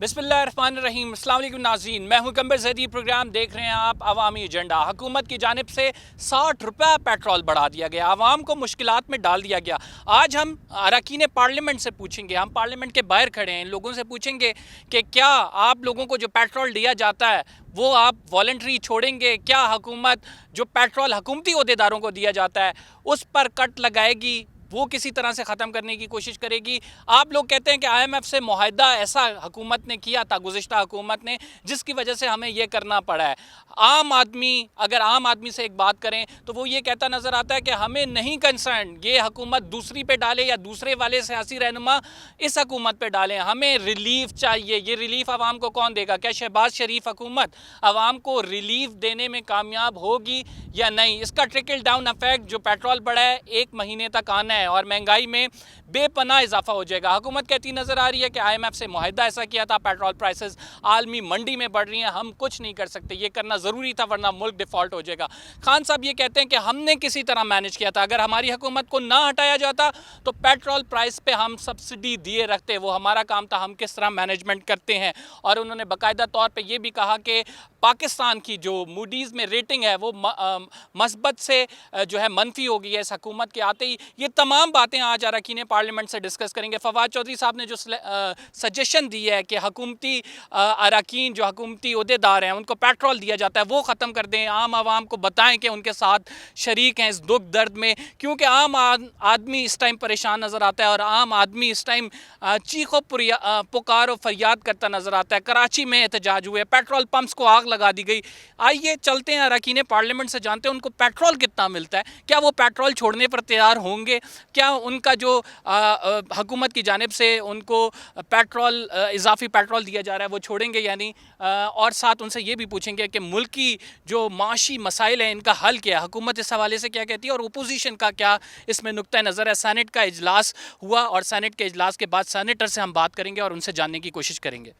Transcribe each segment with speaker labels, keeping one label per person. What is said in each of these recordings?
Speaker 1: بسم اللہ الرحمن الرحیم۔ السلام علیکم ناظرین، میں ہوں قمر زیدی، پروگرام دیکھ رہے ہیں آپ عوامی ایجنڈا۔ حکومت کی جانب سے 60 روپے پیٹرول بڑھا دیا گیا، عوام کو مشکلات میں ڈال دیا گیا۔ آج ہم اراکین پارلیمنٹ سے پوچھیں گے، ہم پارلیمنٹ کے باہر کھڑے ہیں، لوگوں سے پوچھیں گے کہ کیا آپ لوگوں کو جو پیٹرول دیا جاتا ہے وہ آپ والنٹری چھوڑیں گے؟ کیا حکومت جو پیٹرول حکومتی عہدیداروں کو دیا جاتا ہے اس پر کٹ لگائے گی؟ وہ کسی طرح سے ختم کرنے کی کوشش کرے گی؟ آپ لوگ کہتے ہیں کہ آئی ایم ایف سے معاہدہ ایسا حکومت نے کیا تھا، گزشتہ حکومت نے، جس کی وجہ سے ہمیں یہ کرنا پڑا ہے۔ اگر عام آدمی سے ایک بات کریں تو وہ یہ کہتا نظر آتا ہے کہ ہمیں نہیں کنسرن یہ حکومت دوسری پہ ڈالے یا دوسرے والے سیاسی رہنما اس حکومت پہ ڈالیں، ہمیں ریلیف چاہیے۔ یہ ریلیف عوام کو کون دے گا؟ کیا شہباز شریف حکومت عوام کو ریلیف دینے میں کامیاب ہوگی یا نہیں؟ اس کا ٹرکل ڈاؤن افیکٹ جو پیٹرول بڑھا ہے 1 مہینے تک آنا ہے اور مہنگائی میں بے پناہ اضافہ ہو جائے گا۔ حکومت کہتی نظر آ رہی ہے کہ آئی ایم ایف سے معاہدہ ایسا کیا تھا، پیٹرول پرائسز عالمی منڈی میں بڑھ رہی ہیں، ہم کچھ نہیں کر سکتے، یہ کرنا ضروری تھا ورنہ ملک ڈیفالٹ ہو جائے گا۔ خان صاحب یہ کہتے ہیں کہ ہم نے کسی طرح مینج کیا تھا، اگر ہماری حکومت کو نہ ہٹایا جاتا تو پیٹرول پرائس پہ ہم سبسڈی دیے رکھتے، وہ ہمارا کام تھا، ہم کس طرح مینجمنٹ کرتے ہیں۔ اور انہوں نے باقاعدہ طور پہ یہ بھی کہا کہ پاکستان کی جو موڈیز میں ریٹنگ ہے وہ مثبت سے جو ہے منفی ہو گئی ہے اس حکومت کے آتے ہی۔ یہ تمام باتیں آج اراکین پارلیمنٹ سے ڈسکس کریں گے۔ فواد چودھری صاحب نے جو سجیشن دی ہے کہ حکومتی اراکین جو حکومتی عہدیدار ہیں ان کو پیٹرول دیا جاتا ہے وہ ختم کر دیں، عام عوام کو بتائیں کہ ان کے ساتھ شریک ہیں اس دکھ درد میں، کیونکہ عام آدمی اس ٹائم پریشان نظر آتا ہے اور عام آدمی اس ٹائم چیخ و پکار و فریاد کرتا نظر آتا ہے۔ کراچی میں احتجاج ہوئے، پیٹرول پمپس کو آگ لگا دی گئی۔ آئیے چلتے ہیں اراکین پارلیمنٹ سے جانتے ہیں ان کو پیٹرول کتنا ملتا ہے، کیا وہ پیٹرول چھوڑنے پر تیار ہوں گے، کیا ان کا جو حکومت کی جانب سے ان کو پیٹرول اضافی پیٹرول دیا جا رہا ہے وہ چھوڑیں گے یا نہیں، اور ساتھ ان سے یہ بھی پوچھیں گے کہ ملکی جو معاشی مسائل ہیں ان کا حل کیا ہے، حکومت اس حوالے سے کیا کہتی ہے اور اپوزیشن کا کیا اس میں نقطہ نظر ہے۔ سینٹ کا اجلاس ہوا اور سینٹ کے اجلاس کے بعد سینیٹر سے ہم بات کریں گے اور ان سے جاننے کی کوشش کریں گے۔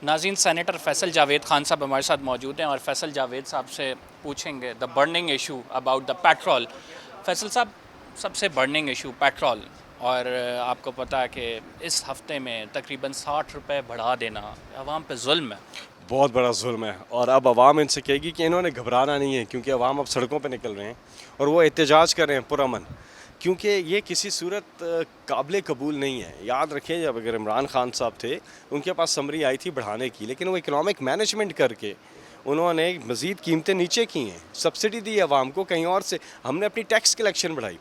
Speaker 1: ناظرین، سینیٹر فیصل جاوید خان صاحب ہمارے ساتھ موجود ہیں اور فیصل جاوید صاحب سے پوچھیں گے the burning issue about the petrol. Faisal صاحب، سب سے برننگ ایشو پیٹرول، اور آپ کو پتہ ہے کہ اس ہفتے میں تقریباً 60 روپے بڑھا دینا عوام پہ ظلم ہے،
Speaker 2: بہت بڑا ظلم ہے، اور اب عوام ان سے کہے گی کہ انہوں نے گھبرانا نہیں ہے، کیونکہ عوام اب سڑکوں پہ نکل رہے ہیں اور وہ احتجاج کر رہے ہیں پرامن، کیونکہ یہ کسی صورت قابل قبول نہیں ہے۔ یاد رکھیں جب اگر عمران خان صاحب تھے ان کے پاس سمری آئی تھی بڑھانے کی، لیکن وہ اکنامک مینجمنٹ کر کے انہوں نے مزید قیمتیں نیچے کی ہیں، سبسڈی دی عوام کو کہیں اور سے، ہم نے اپنی ٹیکس کلیکشن بڑھائی،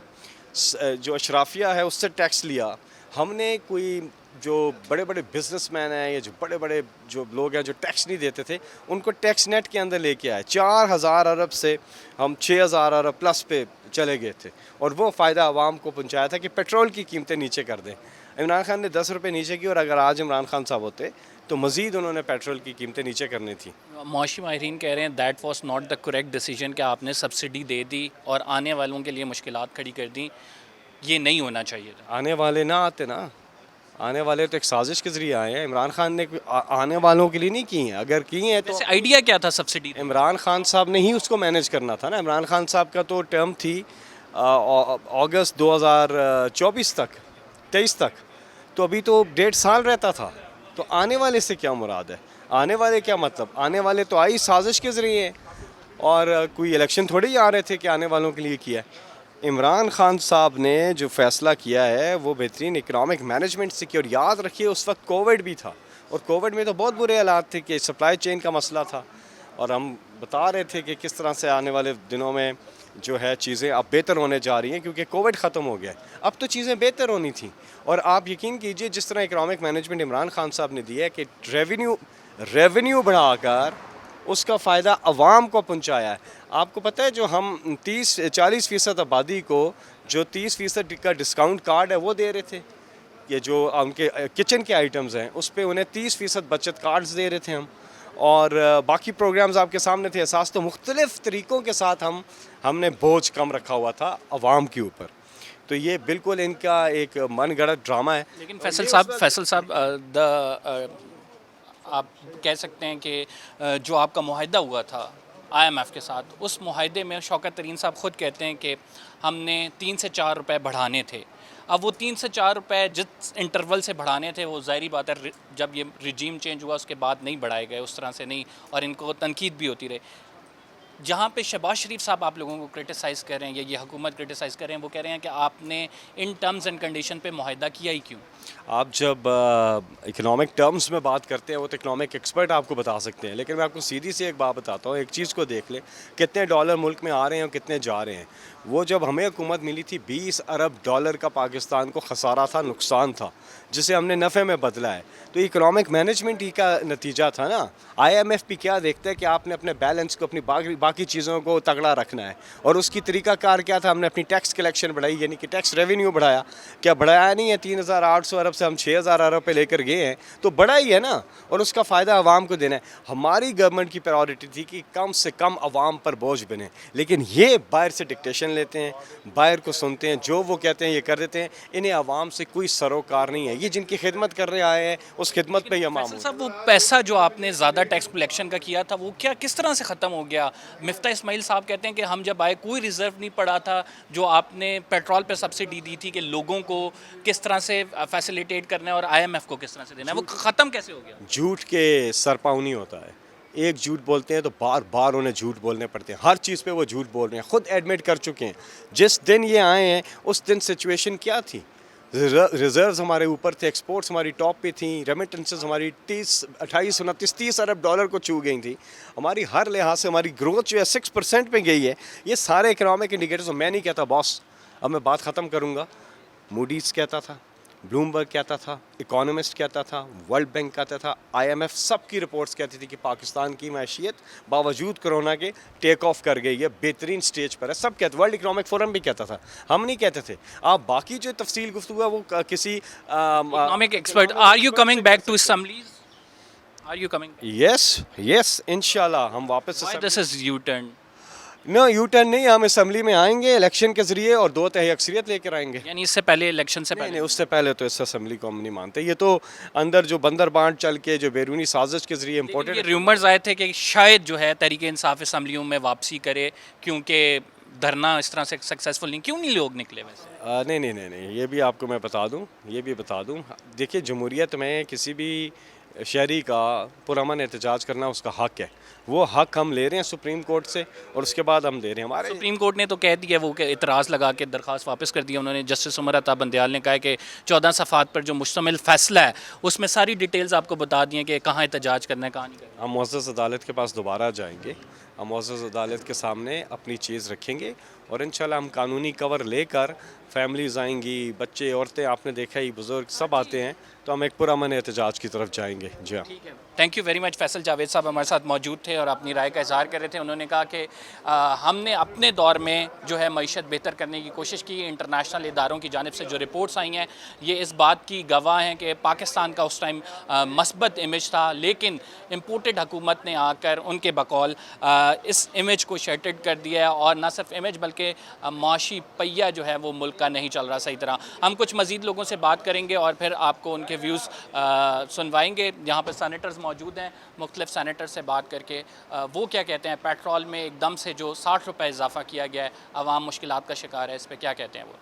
Speaker 2: جو اشرافیہ ہے اس سے ٹیکس لیا ہم نے، کوئی جو بڑے بڑے بزنس مین ہیں یا جو بڑے بڑے جو لوگ ہیں جو ٹیکس نہیں دیتے تھے ان کو ٹیکس نیٹ کے اندر لے کے آئے، 4000 ارب سے ہم 6000 ارب پلس پہ چلے گئے تھے، اور وہ فائدہ عوام کو پہنچایا تھا کہ پیٹرول کی قیمتیں نیچے کر دیں۔ عمران خان نے 10 روپے نیچے کی، اور اگر آج عمران خان صاحب ہوتے تو مزید انہوں نے پیٹرول کی قیمتیں نیچے کرنی تھی۔
Speaker 1: معاشی ماہرین کہہ رہے ہیں that was not the correct decision کہ آپ نے سبسڈی دے دی اور آنے والوں کے لیے مشکلات کھڑی کر دیں، یہ نہیں ہونا چاہیے تھا۔
Speaker 2: آنے والے نہ آتے نا، آنے والے تو ایک سازش کے ذریعے آئے ہیں، عمران خان نے آنے والوں کے لیے نہیں کی ہیں، اگر کی ہیں تو
Speaker 1: آئیڈیا کیا تھا سبسڈی؟
Speaker 2: عمران خان صاحب نے ہی اس کو مینیج کرنا تھا نا۔ عمران خان صاحب کا تو ٹرم تھی اگست 2024 تک 23 تک، تو ابھی تو 1.5 سال رہتا تھا، تو آنے والے سے کیا مراد ہے؟ آنے والے کیا مطلب؟ آنے والے تو آئی سازش کے ذریعے، اور کوئی الیکشن تھوڑی آ رہے تھے کہ آنے والوں کے لیے کیا ہے۔ عمران خان صاحب نے جو فیصلہ کیا ہے وہ بہترین اکنامک مینجمنٹ سے کیا، اور یاد رکھیے اس وقت کووڈ بھی تھا، اور کووڈ میں تو بہت برے حالات تھے کہ سپلائی چین کا مسئلہ تھا، اور ہم بتا رہے تھے کہ کس طرح سے آنے والے دنوں میں جو ہے چیزیں اب بہتر ہونے جا رہی ہیں، کیونکہ کووڈ ختم ہو گیا ہے، اب تو چیزیں بہتر ہونی تھیں۔ اور آپ یقین کیجئے جس طرح اکنامک مینجمنٹ عمران خان صاحب نے دیا ہے کہ ریونیو بڑھا کر اس کا فائدہ عوام کو پہنچایا ہے۔ آپ کو پتہ ہے جو ہم 40% آبادی کو جو 30% کا ڈسکاؤنٹ کارڈ ہے وہ دے رہے تھے، یہ جو ان کے کچن کے آئٹمز ہیں اس پہ انہیں 30% بچت کارڈز دے رہے تھے ہم، اور باقی پروگرامز آپ کے سامنے تھے۔ اساس تو مختلف طریقوں کے ساتھ ہم نے بوجھ کم رکھا ہوا تھا عوام کے اوپر، تو یہ بالکل ان کا ایک من گھڑت ڈرامہ ہے۔
Speaker 1: لیکن فیصل صاحب آپ کہہ سکتے ہیں کہ جو آپ کا معاہدہ ہوا تھا IMF کے ساتھ، اس معاہدے میں شوکت ترین صاحب خود کہتے ہیں کہ ہم نے 3 سے 4 روپے بڑھانے تھے. اب وہ 3 سے 4 روپے جس انٹرول سے بڑھانے تھے وہ ظاہری بات ہے جب یہ رجیم چینج ہوا اس کے بعد نہیں بڑھائے گئے اس طرح سے نہیں، اور ان کو تنقید بھی ہوتی رہی. جہاں پہ شہباز شریف صاحب آپ لوگوں کو کرٹیسائز کر رہے ہیں یا یہ حکومت کرٹیسائز کر رہے ہیں، وہ کہہ رہے ہیں کہ آپ نے ان ٹرمز اینڈ کنڈیشن پہ معاہدہ کیا ہی کیوں؟
Speaker 2: آپ جب اکنامک ٹرمز میں بات کرتے ہیں وہ تو اکنامک ایکسپرٹ آپ کو بتا سکتے ہیں، لیکن میں آپ کو سیدھی سی ایک بات بتاتا ہوں. ایک چیز کو دیکھ لیں کتنے ڈالر ملک میں آ رہے ہیں اور کتنے جا رہے ہیں. وہ جب ہمیں حکومت ملی تھی 20 ارب ڈالر کا پاکستان کو خسارہ تھا، نقصان تھا، جسے ہم نے نفع میں بدلا ہے. تو اکنامک مینجمنٹ ہی کا نتیجہ تھا نا. IMF بھی کیا دیکھتا ہے کہ آپ نے اپنے بیلنس کو، اپنی باقی چیزوں کو تگڑا رکھنا ہے، اور اس کی طریقہ کار کیا تھا؟ ہم نے اپنی ٹیکس کلیکشن بڑھائی، یعنی کہ ٹیکس ریونیو بڑھایا. کیا بڑھایا نہیں ہے؟ 3800 ارب سے ہم 6000 ارب پہ لے کر گئے ہیں، تو بڑا ہی ہے نا، اور اس کا فائدہ عوام کو دینا ہے. ہماری گورنمنٹ کی پرائیورٹی تھی کہ کم سے کم عوام پر بوجھ بنے، لیکن یہ باہر سے ڈکٹیشن لیتے ہیں، باہر کو سنتے ہیں، جو وہ کہتے ہیں یہ کر دیتے ہیں. انہیں عوام سے کوئی سروکار نہیں ہے. یہ جن کی خدمت کر رہے آئے ہیں اس خدمت پہ یہ
Speaker 1: فیصل
Speaker 2: معمول.
Speaker 1: صاحب، وہ پیسہ جو آپ نے زیادہ ٹیکس کلیکشن کا کیا تھا وہ کس طرح سے ختم ہو گیا؟ مفتاح اسماعیل صاحب کہتے ہیں کہ ہم جب آئے کوئی ریزرو نہیں پڑا تھا. جو آپ نے پیٹرول پہ سبسڈی دی تھی کہ لوگوں کو کس طرح سے فیسیلیٹیٹ کرنا ہے اور IMF کو کس طرح سے دینا ہے، وہ ختم کیسے ہو گیا؟
Speaker 2: جھوٹ کے سرپاؤں نہیں ہوتا ہے. ایک جھوٹ بولتے ہیں تو بار بار انہیں جھوٹ بولنے پڑتے ہیں. ہر چیز پہ وہ جھوٹ بول رہے ہیں، خود ایڈمٹ کر چکے ہیں. جس دن یہ آئے ہیں اس دن سچویشن کیا تھی؟ ریزروز ہمارے اوپر تھے، ایکسپورٹس ہماری ٹاپ پہ تھیں، ریمیٹنسز ہماری 30 ارب ڈالر کو چھو گئی تھی. ہماری ہر لحاظ سے ہماری گروتھ جو ہے 6% پہ گئی ہے. یہ سارے اکنامک انڈیکیٹرز. میں نہیں کہتا باس، اب میں بات ختم کروں گا. موڈیز کہتا تھا، بلومبرگ کہتا تھا، اکانومسٹ کہتا تھا، ورلڈ بینک کہتا تھا، IMF سب کی رپورٹس کہتی تھی کہ پاکستان کی معیشت باوجود کرونا کے ٹیک آف کر گئی ہے، بہترین سٹیج پر ہے. سب کہتے، ورلڈ اکنامک فورم بھی کہتا تھا، ہم نہیں کہتے تھے. آپ باقی جو تفصیل گفتگو ہے وہ کسی
Speaker 1: economic expert. Are you coming back to assemblies? Are you coming?
Speaker 2: Yes انشاءاللہ ہم واپس
Speaker 1: why this is U turn?
Speaker 2: No U turn نہیں، ہم اسمبلی میں آئیں گے الیکشن کے ذریعے اور 2/3 اکثریت لے کر آئیں گے.
Speaker 1: یعنی اس سے پہلے الیکشن سے
Speaker 2: نہیں
Speaker 1: پہلے؟
Speaker 2: نہیں، اس سے پہلے تو اس اسمبلی کو ہم نہیں مانتے. یہ تو اندر جو بندر بانٹ چل کے جو بیرونی سازش کے ذریعے
Speaker 1: یہ
Speaker 2: امپورٹڈ.
Speaker 1: ریومرز آئے تھے کہ شاید جو ہے تحریک انصاف اسمبلیوں میں واپسی کرے کیونکہ دھرنا اس طرح سے سکسیزفل نہیں. کیوں نہیں لوگ نکلے ویسے؟
Speaker 2: نہیں، یہ بھی آپ کو میں بتا دوں. دیکھیے، جمہوریت میں کسی بھی شہری کا پرامن احتجاج کرنا اس کا حق ہے. وہ حق ہم لے رہے ہیں سپریم کورٹ سے، اور اس کے بعد ہم دے رہے ہیں. ہمارے
Speaker 1: سپریم کورٹ نے تو کہہ دیا، وہ کہ اعتراض لگا کے درخواست واپس کر دیا انہوں نے. جسٹس عمر عطا بندیال نے کہا ہے کہ 14 صفحات پر جو مشتمل فیصلہ ہے اس میں ساری ڈیٹیلز آپ کو بتا دی ہیں کہ کہاں احتجاج کرنا ہے، کہاں نہیں کرنا.
Speaker 2: ہم معزز عدالت کے پاس دوبارہ جائیں گے، ہم معزز عدالت کے سامنے اپنی چیز رکھیں گے، اور انشاءاللہ ہم قانونی کور لے کر، فیملیز آئیں گی، بچے، عورتیں، آپ نے دیکھا ہی، بزرگ سب آتے ہیں، تو ہم ایک پرامن احتجاج کی طرف جائیں گے. جی ہاں.
Speaker 1: ٹھیک ہے، تھینک یو ویری مچ. فیصل جاوید صاحب ہمارے ساتھ موجود تھے اور اپنی رائے کا اظہار کر رہے تھے. انہوں نے کہا کہ ہم نے اپنے دور میں جو ہے معیشت بہتر کرنے کی کوشش کی. انٹرنیشنل اداروں کی جانب سے جو رپورٹس آئی ہیں یہ اس بات کی گواہ ہیں کہ پاکستان کا اس ٹائم مثبت امیج تھا، لیکن امپورٹڈ حکومت نے آ کر ان کے بقول اس امیج کو شیٹرڈ کر دیا ہے، اور نہ صرف امیج بلکہ معاشی پہیہ جو ہے وہ ملک کا نہیں چل رہا صحیح طرح. ہم کچھ مزید لوگوں سے بات کریں گے اور پھر آپ کو ان کے ویوز سنوائیں گے. یہاں پر سینیٹرز موجود ہیں، مختلف سینیٹر سے بات کر کے وہ کیا کہتے ہیں. پیٹرول میں ایک دم سے جو 60 روپے اضافہ کیا گیا ہے، عوام مشکلات کا شکار ہے، اس پہ کیا کہتے ہیں وہ.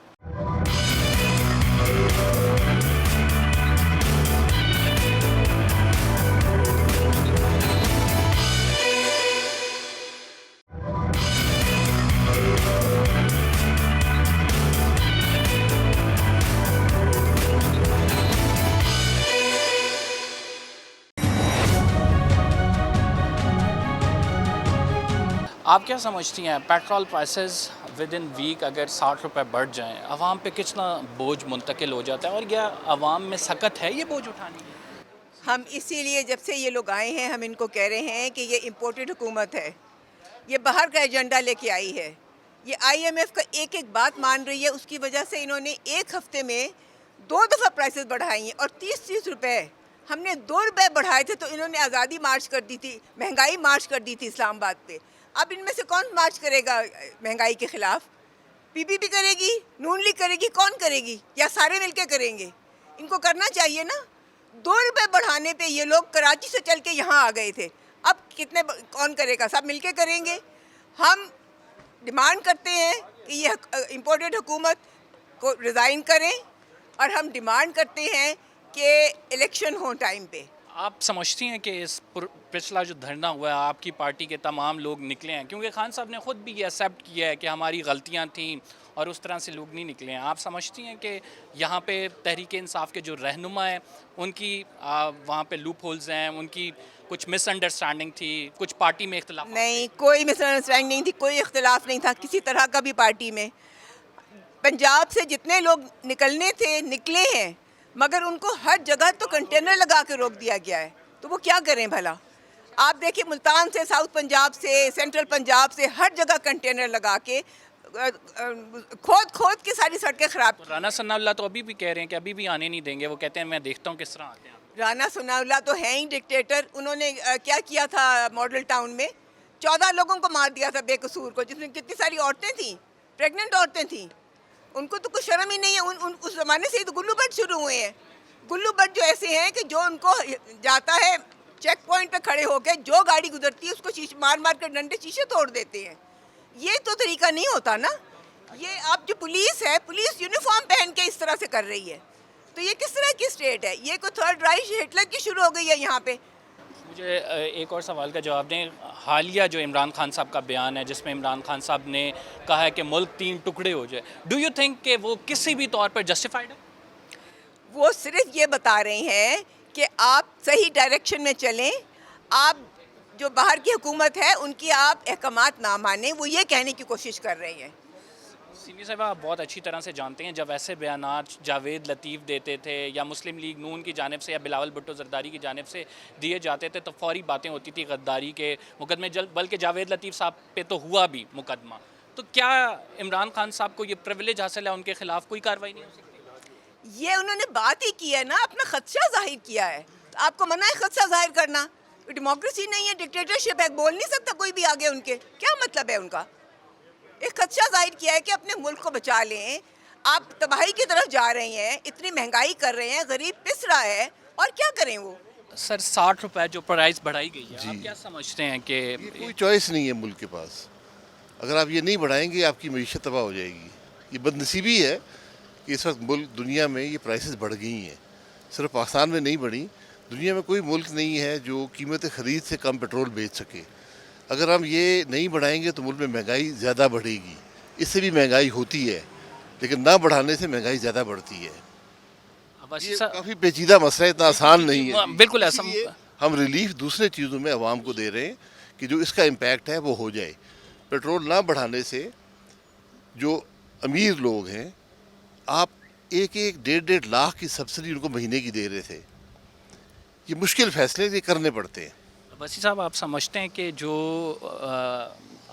Speaker 1: آپ کیا سمجھتی ہیں petrol prices within week اگر 60 روپے بڑھ جائیں عوام پہ کتنا بوجھ منتقل ہو جاتا ہے، اور کیا عوام میں سکت ہے یہ بوجھ اٹھانے کی؟
Speaker 3: ہم اسی لیے جب سے یہ لوگ آئے ہیں ہم ان کو کہہ رہے ہیں کہ یہ امپورٹڈ حکومت ہے، یہ باہر کا ایجنڈا لے کے آئی ہے. یہ IMF کا ایک ایک بات مان رہی ہے. اس کی وجہ سے انہوں نے ایک ہفتے میں 2 دفعہ پرائسز بڑھائی ہیں، اور 30 روپے. ہم نے 2 روپے بڑھائے تھے تو انہوں نے آزادی مارچ کر دی تھی، مہنگائی مارچ کر دی تھی اسلام آباد پہ. اب ان میں سے کون مارچ کرے گا مہنگائی کے خلاف؟ PPP کرے گی، نون لیگ کرے گی، کون کرے گی، یا سارے مل کے کریں گے؟ ان کو کرنا چاہیے نا. ₹2 بڑھانے پہ یہ لوگ کراچی سے چل کے یہاں آ گئے تھے. اب کتنے کون کرے گا؟ سب مل کے کریں گے. ہم ڈیمانڈ کرتے ہیں کہ یہ امپورٹڈ حکومت کو ریزائن کریں, اور ہم ڈیمانڈ کرتے ہیں کہ الیکشن ہوں ٹائم پہ.
Speaker 1: آپ سمجھتی ہیں کہ اس پچھلا جو دھرنا ہوا ہے آپ کی پارٹی کے تمام لوگ نکلے ہیں؟ کیونکہ خان صاحب نے خود بھی یہ ایکسیپٹ کیا ہے کہ ہماری غلطیاں تھیں اور اس طرح سے لوگ نہیں نکلے ہیں. آپ سمجھتی ہیں کہ یہاں پہ تحریک انصاف کے جو رہنما ہیں ان کی وہاں پہ لوپ ہولز ہیں, ان کی کچھ مس انڈرسٹینڈنگ تھی, کچھ پارٹی میں اختلاف؟
Speaker 3: نہیں, کوئی مس انڈرسٹینڈنگ نہیں تھی, کوئی اختلاف نہیں تھا کسی طرح کا بھی پارٹی میں. پنجاب سے جتنے لوگ نکلنے تھے نکلے ہیں, مگر ان کو ہر جگہ تو کنٹینر لگا کے روک دیا گیا ہے. تو وہ کیا کریں بھلا؟ آپ دیکھیں ملتان سے, ساؤتھ پنجاب سے, سینٹرل پنجاب سے, ہر جگہ کنٹینر لگا کے کھود کے ساری سڑکیں خراب.
Speaker 1: رانا ثناء اللہ تو ابھی بھی کہہ رہے ہیں کہ ابھی بھی آنے نہیں دیں گے. وہ کہتے ہیں میں دیکھتا ہوں کس طرح آتے ہیں.
Speaker 3: رانا ثناء اللہ تو ہیں ہی ڈکٹیٹر. انہوں نے کیا کیا تھا ماڈل ٹاؤن میں؟ 14 لوگوں کو مار دیا تھا بے قصور کو, جس میں کتنی ساری عورتیں تھیں, پریگننٹ عورتیں تھیں. ان کو تو کچھ شرم ہی نہیں ہے. اس زمانے سے ہی تو گلو بٹ شروع ہوئے ہیں. گلو بٹ جو ایسے ہیں کہ جو ان کو جاتا ہے چیک پوائنٹ پہ کھڑے ہو کے, جو گاڑی گزرتی ہے اس کو مار مار کر ڈنڈے شیشے توڑ دیتے ہیں. یہ تو طریقہ نہیں ہوتا نا. یہ آپ جو پولیس ہے, پولیس یونیفارم پہن کے اس طرح سے کر رہی ہے, تو یہ کس طرح کی اسٹیٹ ہے؟ یہ کوئی تھرڈ رائش ہٹلر کی شروع ہو گئی ہے یہاں پہ.
Speaker 1: مجھے ایک اور سوال کا جواب دیں. حالیہ جو عمران خان صاحب کا بیان ہے جس میں عمران خان صاحب نے کہا ہے کہ ملک 3 ٹکڑے ہو جائے, ڈو یو تھنک کہ وہ کسی بھی طور پر جسٹیفائڈ ہے؟
Speaker 3: وہ صرف یہ بتا رہے ہیں کہ آپ صحیح ڈائریکشن میں چلیں, آپ جو باہر کی حکومت ہے ان کی آپ احکامات نہ مانیں, وہ یہ کہنے کی کوشش کر رہے ہیں.
Speaker 1: سیمی صاحب آپ بہت اچھی طرح سے جانتے ہیں جب ایسے بیانات جاوید لطیف دیتے تھے یا مسلم لیگ نون کی جانب سے یا بلاول بھٹو زرداری کی جانب سے دیے جاتے تھے تو فوری باتیں ہوتی تھی غداری کے مقدمے, بلکہ جاوید لطیف صاحب پہ تو ہوا بھی مقدمہ. تو کیا عمران خان صاحب کو یہ پریویلیج حاصل ہے, ان کے خلاف کوئی کارروائی نہیں ہو سکتی؟
Speaker 3: یہ انہوں نے بات ہی کی ہے نا, اپنا خدشہ ظاہر کیا ہے. آپ کو منع ہے خدشہ ظاہر کرنا؟ ڈیموکریسی نہیں ہے, ڈکٹیٹرشپ ہے, بول نہیں سکتا کوئی بھی آگے. ان کے کیا مطلب ہے ان کا؟ ایک خدشہ ظاہر کیا ہے کہ اپنے ملک کو بچا لیں. آپ تباہی کی طرف جا رہے ہیں, اتنی مہنگائی کر رہے ہیں, غریب پس رہا ہے, اور کیا کریں وہ؟
Speaker 1: سر 60 روپے جو پرائز بڑھائی گئی ہے, آپ کیا سمجھتے ہیں کہ
Speaker 4: کوئی چوائس نہیں ہے ملک کے پاس. اگر آپ یہ نہیں بڑھائیں گے آپ کی معیشت تباہ ہو جائے گی. یہ بد نصیبی ہے کہ اس وقت ملک دنیا میں یہ پرائسز بڑھ گئی ہیں. صرف پاکستان میں نہیں بڑھی, دنیا میں کوئی ملک نہیں ہے جو قیمت خرید سے کم پیٹرول بیچ سکے. اگر ہم یہ نہیں بڑھائیں گے تو ملک میں مہنگائی زیادہ بڑھے گی. اس سے بھی مہنگائی ہوتی ہے, لیکن نہ بڑھانے سے مہنگائی زیادہ بڑھتی ہے. یہ کافی پیچیدہ مسئلہ ہے, اتنا آسان نہیں ہے.
Speaker 1: بالکل
Speaker 4: اس لیے ہم ریلیف دوسرے چیزوں میں عوام کو دے رہے ہیں کہ جو اس کا امپیکٹ ہے وہ ہو جائے. پیٹرول نہ بڑھانے سے جو امیر لوگ ہیں, آپ 1-1.5 لاکھ کی سبسڈی ان کو مہینے کی دے رہے تھے. یہ مشکل فیصلے یہ کرنے پڑتے ہیں.
Speaker 1: وسیع صاحب آپ سمجھتے ہیں کہ جو